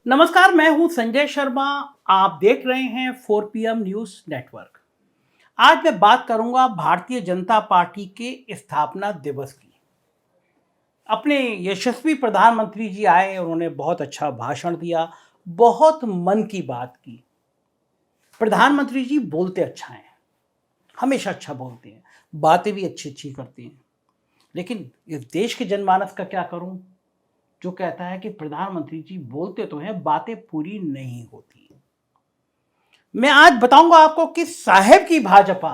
नमस्कार, मैं हूं संजय शर्मा। आप देख रहे हैं 4 PM न्यूज नेटवर्क। आज मैं बात करूंगा भारतीय जनता पार्टी के स्थापना दिवस की। अपने यशस्वी प्रधानमंत्री जी आए, उन्होंने बहुत अच्छा भाषण दिया, बहुत मन की बात की। प्रधानमंत्री जी बोलते अच्छा हैं, हमेशा अच्छा बोलते हैं, बातें भी अच्छी अच्छी करते हैं। लेकिन इस देश के जनमानस का क्या करूं, जो कहता है कि प्रधानमंत्री जी बोलते तो हैं, बातें पूरी नहीं होती। मैं आज बताऊंगा आपको कि साहेब की भाजपा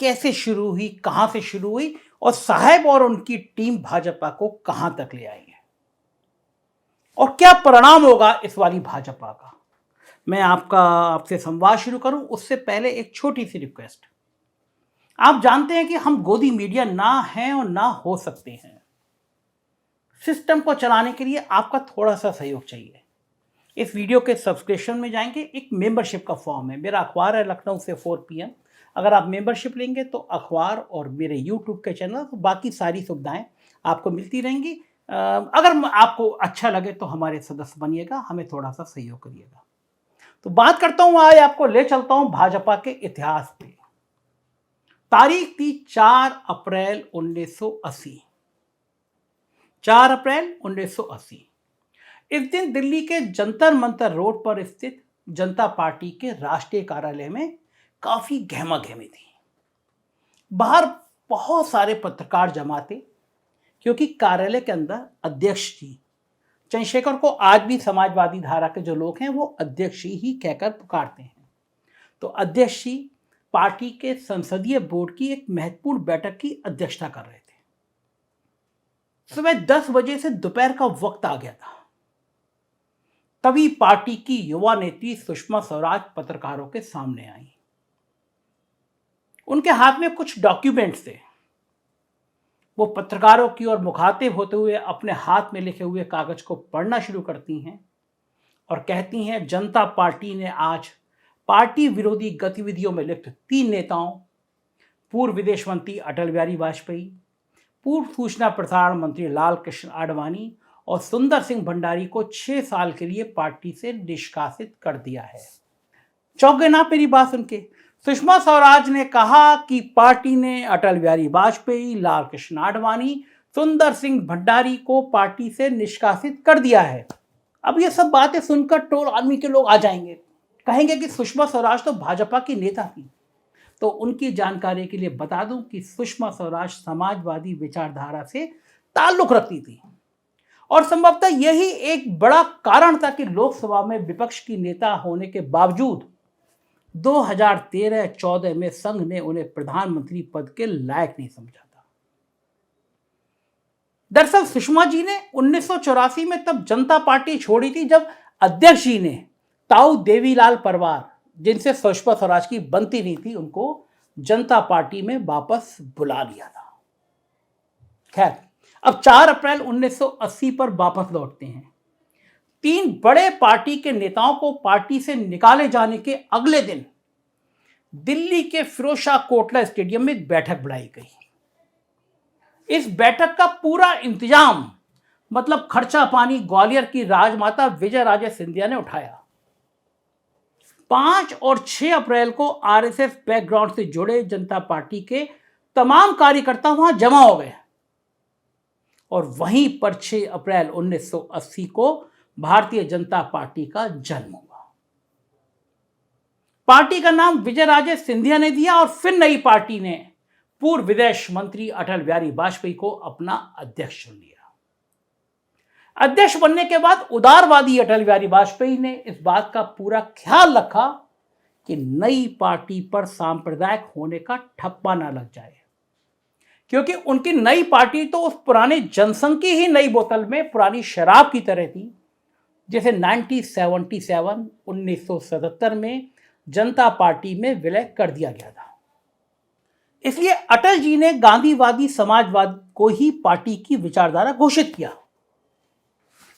कैसे शुरू हुई, कहां से शुरू हुई और साहेब और उनकी टीम भाजपा को कहां तक ले आई है और क्या परिणाम होगा इस वाली भाजपा का। मैं आपसे संवाद शुरू करूं उससे पहले एक छोटी सी रिक्वेस्ट। आप जानते हैं कि हम गोदी मीडिया ना हैं और ना हो सकते हैं। सिस्टम को चलाने के लिए आपका थोड़ा सा सहयोग चाहिए। इस वीडियो के सब्सक्रिप्शन में जाएंगे, एक मेंबरशिप का फॉर्म है। मेरा अखबार है लखनऊ से 4 PM। अगर आप मेंबरशिप लेंगे तो अखबार और मेरे यूट्यूब के चैनल तो बाकी सारी सुविधाएं आपको मिलती रहेंगी। अगर आपको अच्छा लगे तो हमारे सदस्य बनिएगा, हमें थोड़ा सा सहयोग करिएगा। तो बात करता हूं, आज आपको ले चलता हूं भाजपा के इतिहास पे। तारीख थी 4 अप्रैल 1980। 4 अप्रैल 1980। इस दिन दिल्ली के जंतर मंतर रोड पर स्थित जनता पार्टी के राष्ट्रीय कार्यालय में काफी गहमा गहमी थी। बाहर बहुत सारे पत्रकार जमा थे, क्योंकि कार्यालय के अंदर अध्यक्ष जी चंद्रशेखर को आज भी समाजवादी धारा के जो लोग हैं वो अध्यक्ष ही कहकर पुकारते हैं। तो अध्यक्ष जी पार्टी के संसदीय बोर्ड की एक महत्वपूर्ण बैठक की अध्यक्षता कर रहे थे। सुबह 10 बजे से दोपहर का वक्त आ गया था। तभी पार्टी की युवा नेत्री सुषमा स्वराज पत्रकारों के सामने आई। उनके हाथ में कुछ डॉक्यूमेंट्स थे। वो पत्रकारों की ओर मुखातिब होते हुए अपने हाथ में लिखे हुए कागज को पढ़ना शुरू करती हैं और कहती हैं, जनता पार्टी ने आज पार्टी विरोधी गतिविधियों में लिप्त 3 नेताओं, पूर्व विदेश मंत्री अटल बिहारी वाजपेयी, पूर्व सूचना प्रसारण मंत्री लाल कृष्ण आडवाणी और सुंदर सिंह भंडारी को 6 साल के लिए पार्टी से निष्कासित कर दिया है। चौंक गए ना मेरी बात सुन के? सुषमा स्वराज ने कहा कि पार्टी ने अटल बिहारी वाजपेयी, लाल कृष्ण आडवाणी, सुंदर सिंह भंडारी को पार्टी से निष्कासित कर दिया है। अब ये सब बातें सुनकर टोल आदमी के लोग आ जाएंगे, कहेंगे कि सुषमा स्वराज तो भाजपा की नेता थी। तो उनकी जानकारी के लिए बता दूं कि सुषमा स्वराज समाजवादी विचारधारा से ताल्लुक रखती थी और संभवतः यही एक बड़ा कारण था कि लोकसभा में विपक्ष की नेता होने के बावजूद 2013-14 में संघ ने उन्हें प्रधानमंत्री पद के लायक नहीं समझा था। दरअसल सुषमा जी ने 1984 में तब जनता पार्टी छोड़ी थी, जब अध्यक्ष जी ने ताऊ देवीलाल परवार, जिनसे सुषमा स्वराज की बनती नहीं थी, उनको जनता पार्टी में वापस बुला लिया था। खैर, अब 4 अप्रैल 1980 पर वापस लौटते हैं। 3 बड़े पार्टी के नेताओं को पार्टी से निकाले जाने के अगले दिन दिल्ली के फिरोजशाह कोटला स्टेडियम में एक बैठक बुलाई गई। इस बैठक का पूरा इंतजाम, मतलब खर्चा पानी, ग्वालियर की राजमाता विजय राजे सिंधिया ने उठाया। 5 और 6 अप्रैल को आरएसएस बैकग्राउंड से जुड़े जनता पार्टी के तमाम कार्यकर्ता वहां जमा हो गए और वहीं पर 6 अप्रैल 1980 को भारतीय जनता पार्टी का जन्म हुआ। पार्टी का नाम विजय राजे सिंधिया ने दिया और फिर नई पार्टी ने पूर्व विदेश मंत्री अटल बिहारी वाजपेयी को अपना अध्यक्ष चुन लिया। अध्यक्ष बनने के बाद उदारवादी अटल बिहारी वाजपेयी ने इस बात का पूरा ख्याल रखा कि नई पार्टी पर सांप्रदायिक होने का ठप्पा ना लग जाए, क्योंकि उनकी नई पार्टी तो उस पुराने जनसंघ की ही नई बोतल में पुरानी शराब की तरह थी, जिसे 1977 में जनता पार्टी में विलय कर दिया गया था। इसलिए अटल जी ने गांधीवादी समाजवाद को ही पार्टी की विचारधारा घोषित किया।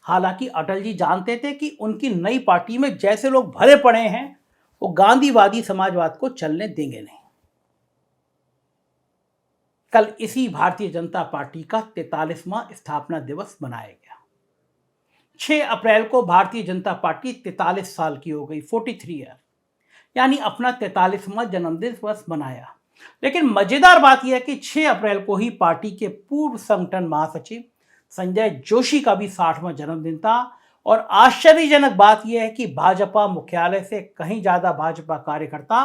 हालांकि अटल जी जानते थे कि उनकी नई पार्टी में जैसे लोग भरे पड़े हैं, वो गांधीवादी समाजवाद को चलने देंगे नहीं। कल इसी भारतीय जनता पार्टी का 43वां स्थापना दिवस मनाया गया। 6 अप्रैल को भारतीय जनता पार्टी 43 साल की हो गई, 43 ईयर, यानी अपना 43वां जन्मदिन वर्ष मनाया। लेकिन मजेदार बात यह है कि 6 अप्रैल को ही पार्टी के पूर्व संगठन महासचिव संजय जोशी का भी 60वां जन्मदिन था। और आश्चर्यजनक बात यह है कि भाजपा मुख्यालय से कहीं ज्यादा भाजपा कार्यकर्ता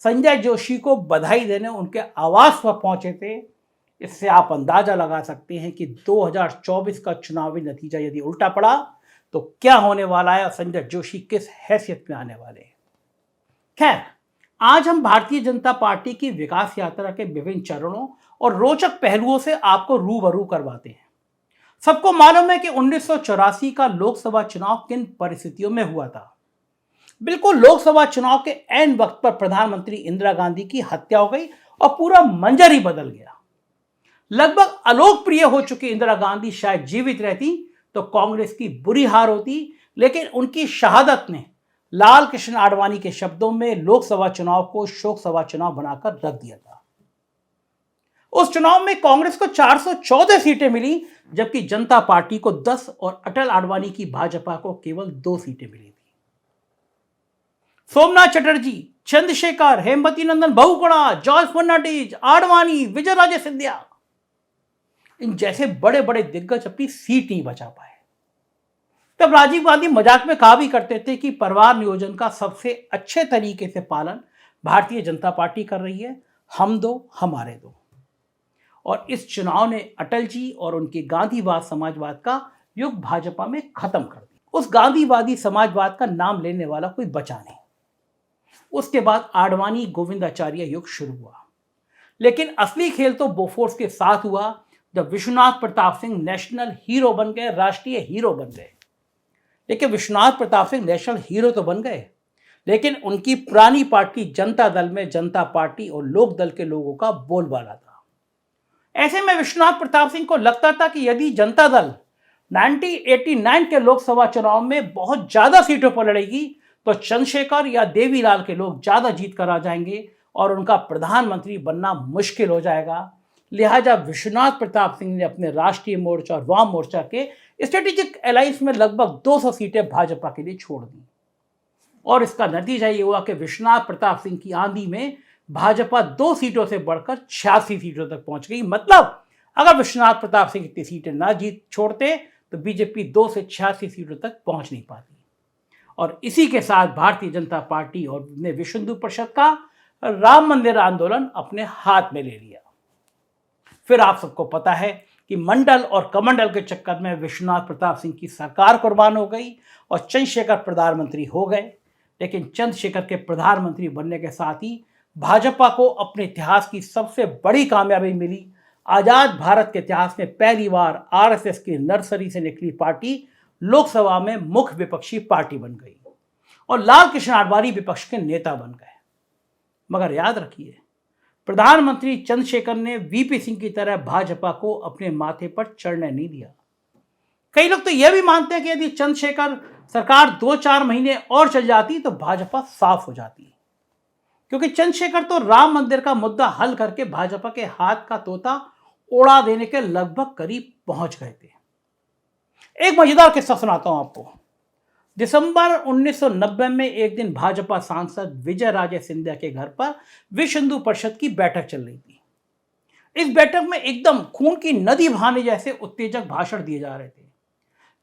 संजय जोशी को बधाई देने उनके आवास पर पहुंचे थे। इससे आप अंदाजा लगा सकते हैं कि 2024 का चुनावी नतीजा यदि उल्टा पड़ा तो क्या होने वाला है और संजय जोशी किस हैसियत में आने वाले हैं। खैर, आज हम भारतीय जनता पार्टी की विकास यात्रा के विभिन्न चरणों और रोचक पहलुओं से आपको रूबरू करवाते हैं। सबको मालूम है कि 1984 का लोकसभा चुनाव किन परिस्थितियों में हुआ था। बिल्कुल लोकसभा चुनाव के ऐन वक्त पर प्रधानमंत्री इंदिरा गांधी की हत्या हो गई और पूरा मंजर ही बदल गया। लगभग अलोकप्रिय हो चुकी इंदिरा गांधी शायद जीवित रहती तो कांग्रेस की बुरी हार होती, लेकिन उनकी शहादत ने लाल कृष्ण आडवाणी के शब्दों में लोकसभा चुनाव को शोक सभा चुनाव बनाकर रख दिया था। उस चुनाव में कांग्रेस को 414 सीटें मिली, जबकि जनता पार्टी को 10 और अटल आडवाणी की भाजपा को केवल 2 सीटें मिली थी। सोमनाथ चटर्जी, चंद्रशेखर, हेमवती नंदन बहुगुणा, जॉर्ज फर्नांडिस, आडवाणी, विजयराजे सिंधिया, इन जैसे बड़े बड़े दिग्गज अपनी सीट नहीं बचा पाए। तब राजीव गांधी मजाक में कहा भी करते थे कि परिवार नियोजन का सबसे अच्छे तरीके से पालन भारतीय जनता पार्टी कर रही है, हम दो हमारे दो। और इस चुनाव ने अटल जी और उनके गांधीवाद समाजवाद का युग भाजपा में खत्म कर दिया। उस गांधीवादी समाजवाद का नाम लेने वाला कोई बचा नहीं। उसके बाद आडवाणी गोविंदाचार्य युग शुरू हुआ, लेकिन असली खेल तो बोफोर्स के साथ हुआ, जब विश्वनाथ प्रताप सिंह नेशनल हीरो बन गए, राष्ट्रीय हीरो बन गए। लेकिन विश्वनाथ प्रताप सिंह नेशनल हीरो तो बन गए, लेकिन उनकी पुरानी पार्टी जनता दल में जनता पार्टी और लोक दल के लोगों का बोलबाला था। ऐसे में विश्वनाथ प्रताप सिंह को लगता था कि यदि जनता दल 1989 के लोकसभा चुनाव में बहुत ज्यादा सीटों पर लड़ेगी तो चंद्रशेखर या देवीलाल के लोग ज्यादा जीत कर आ जाएंगे और उनका प्रधानमंत्री बनना मुश्किल हो जाएगा। लिहाजा विश्वनाथ प्रताप सिंह ने अपने राष्ट्रीय मोर्चा और वाम मोर्चा के स्ट्रेटेजिक अलायंस में लगभग 200 सीटें भाजपा के लिए छोड़ दी। और इसका नतीजा ये हुआ कि विश्वनाथ प्रताप सिंह की आंधी में भाजपा 2 सीटों से बढ़कर 86 सीटों तक पहुंच गई। मतलब अगर विश्वनाथ प्रताप सिंह इतनी सीटें ना जीत छोड़ते तो बीजेपी 2 से 86 सीटों तक पहुंच नहीं पाती। और इसी के साथ भारतीय जनता पार्टी और ने विश्व हिंदू परिषद का राम मंदिर आंदोलन अपने हाथ में ले लिया। फिर आप सबको पता है कि मंडल और कमंडल के चक्कर में विश्वनाथ प्रताप सिंह की सरकार कुर्बान हो गई और चंद्रशेखर प्रधानमंत्री हो गए। लेकिन चंद्रशेखर के प्रधानमंत्री बनने के साथ ही भाजपा को अपने इतिहास की सबसे बड़ी कामयाबी मिली। आजाद भारत के इतिहास में पहली बार आरएसएस की नर्सरी से निकली पार्टी लोकसभा में मुख्य विपक्षी पार्टी बन गई और लाल कृष्ण आडवाणी विपक्ष के नेता बन गए। मगर याद रखिए, प्रधानमंत्री चंद्रशेखर ने वीपी सिंह की तरह भाजपा को अपने माथे पर चढ़ने नहीं दिया। कई लोग तो यह भी मानते हैं कि यदि चंद्रशेखर सरकार 2-4 महीने और चल जाती तो भाजपा साफ हो जाती, क्योंकि चंद्रशेखर तो राम मंदिर का मुद्दा हल करके भाजपा के हाथ का तोता उड़ा देने के लगभग करीब पहुंच गए थे। एक मजेदार किस्सा सुनाता हूं आपको। दिसंबर 1990 में एक दिन भाजपा सांसद विजयराजे सिंधिया के घर पर विश्व हिंदू परिषद की बैठक चल रही थी। इस बैठक में एकदम खून की नदी बहाने जैसे उत्तेजक भाषण दिए जा रहे थे।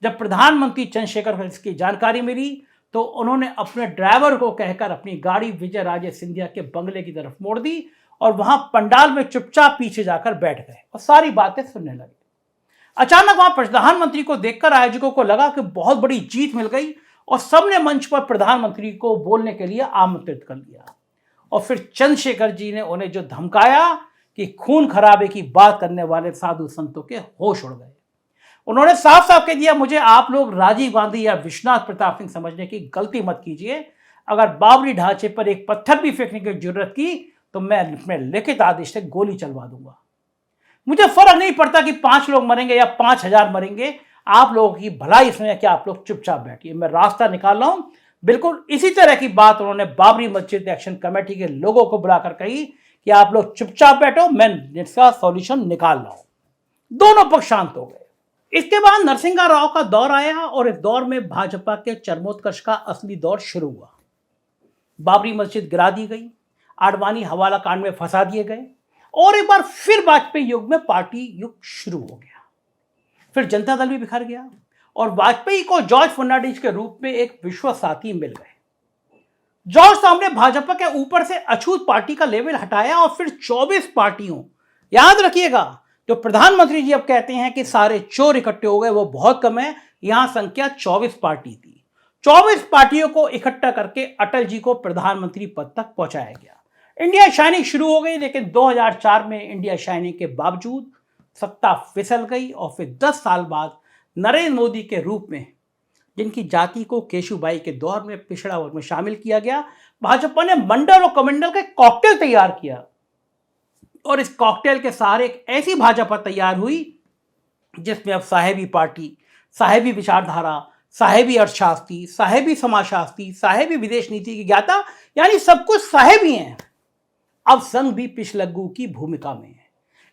जब प्रधानमंत्री चंद्रशेखर को इसकी जानकारी मिली तो उन्होंने अपने ड्राइवर को कहकर अपनी गाड़ी विजयराजे सिंधिया के बंगले की तरफ मोड़ दी और वहां पंडाल में चुपचाप पीछे जाकर बैठ गए और सारी बातें सुनने लगे। अचानक वहां प्रधानमंत्री को देखकर आयोजकों को लगा कि बहुत बड़ी जीत मिल गई और सबने मंच पर प्रधानमंत्री को बोलने के लिए आमंत्रित कर लिया। और फिर चंद्रशेखर जी ने उन्हें जो धमकाया कि खून खराबे की बात करने वाले साधु संतों के होश उड़ गए। उन्होंने साफ साफ कह दिया, मुझे आप लोग राजीव गांधी या विश्वनाथ प्रताप सिंह समझने की गलती मत कीजिए। अगर बाबरी ढांचे पर एक पत्थर भी फेंकने की जरूरत की तो मैं अपने लिखित आदेश से गोली चलवा दूंगा। मुझे फर्क नहीं पड़ता कि 5 लोग मरेंगे या 5000 मरेंगे, आप लोगों की भलाई इसमें है कि आप लोग चुपचाप बैठिए, मैं रास्ता निकाल रहा हूं। बिल्कुल इसी तरह की बात उन्होंने बाबरी मस्जिद एक्शन कमेटी के लोगों को बुलाकर कही कि आप लोग चुपचाप बैठो, मैं इसका सॉल्यूशन निकाल रहा हूं। दोनों पक्ष शांत हो गए। इसके बाद नरसिंहा राव का दौर आया और इस दौर में भाजपा के चरमोत्कर्ष का असली दौर शुरू हुआ। बाबरी मस्जिद गिरा दी गई, आडवाणी हवाला कांड में फंसा दिए गए और एक बार फिर वाजपेयी युग में पार्टी युग शुरू हो गया। फिर जनता दल भी बिखर गया और वाजपेयी को जॉर्ज फर्नांडिस के रूप में एक विश्व साथी मिल गए। जॉर्ज साहब ने भाजपा के ऊपर से अछूत पार्टी का लेवल हटाया और फिर 24 पार्टियों, याद रखिएगा, जो प्रधानमंत्री जी अब कहते हैं कि सारे चोर इकट्ठे हो गए, वो बहुत कम है। यहां संख्या 24 पार्टी थी। 24 पार्टियों को इकट्ठा करके अटल जी को प्रधानमंत्री पद तक पहुंचाया गया। इंडिया शाइनिंग शुरू हो गई, लेकिन 2004 में इंडिया शाइनिंग के बावजूद सत्ता फिसल गई और फिर 10 साल बाद नरेंद्र मोदी के रूप में, जिनकी जाति को केशुबाई के दौर में पिछड़ा वर्ग में शामिल किया गया, भाजपा ने मंडल और कमंडल का कॉकटेल तैयार किया और इस कॉकटेल के सहारे एक ऐसी भाजपा तैयार हुई जिसमें अब साहेबी पार्टी, साहेबी विचारधारा, साहेबी अर्थशास्त्री, साहेबी समाजशास्त्री, साहेबी विदेश नीति की ज्ञाता, यानी सब कुछ साहेबी हैं। अब संघ भी पिछलग्गू की भूमिका में है।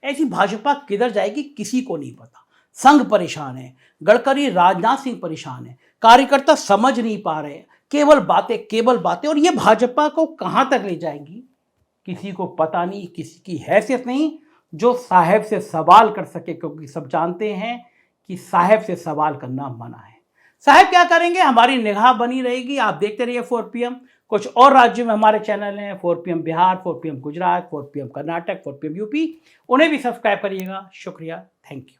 ऐसी भाजपा किधर जाएगी किसी को नहीं पता। संघ परेशान है, गडकरी राजनाथ सिंह परेशान है, कार्यकर्ता समझ नहीं पा रहे, केवल बातें, और ये भाजपा को कहां तक ले जाएंगी किसी को पता नहीं, किसी की हैसियत नहीं जो साहेब से सवाल कर सके, क्योंकि सब जानते हैं कि साहेब से सवाल करना मना है। साहेब क्या करेंगे, हमारी निगाह बनी रहेगी। आप देखते रहिए 4PM। कुछ और राज्यों में हमारे चैनल हैं, 4PM Bihar, 4PM Gujarat, 4PM Karnataka, 4PM UP, उन्हें भी सब्सक्राइब करिएगा। शुक्रिया, थैंक यू।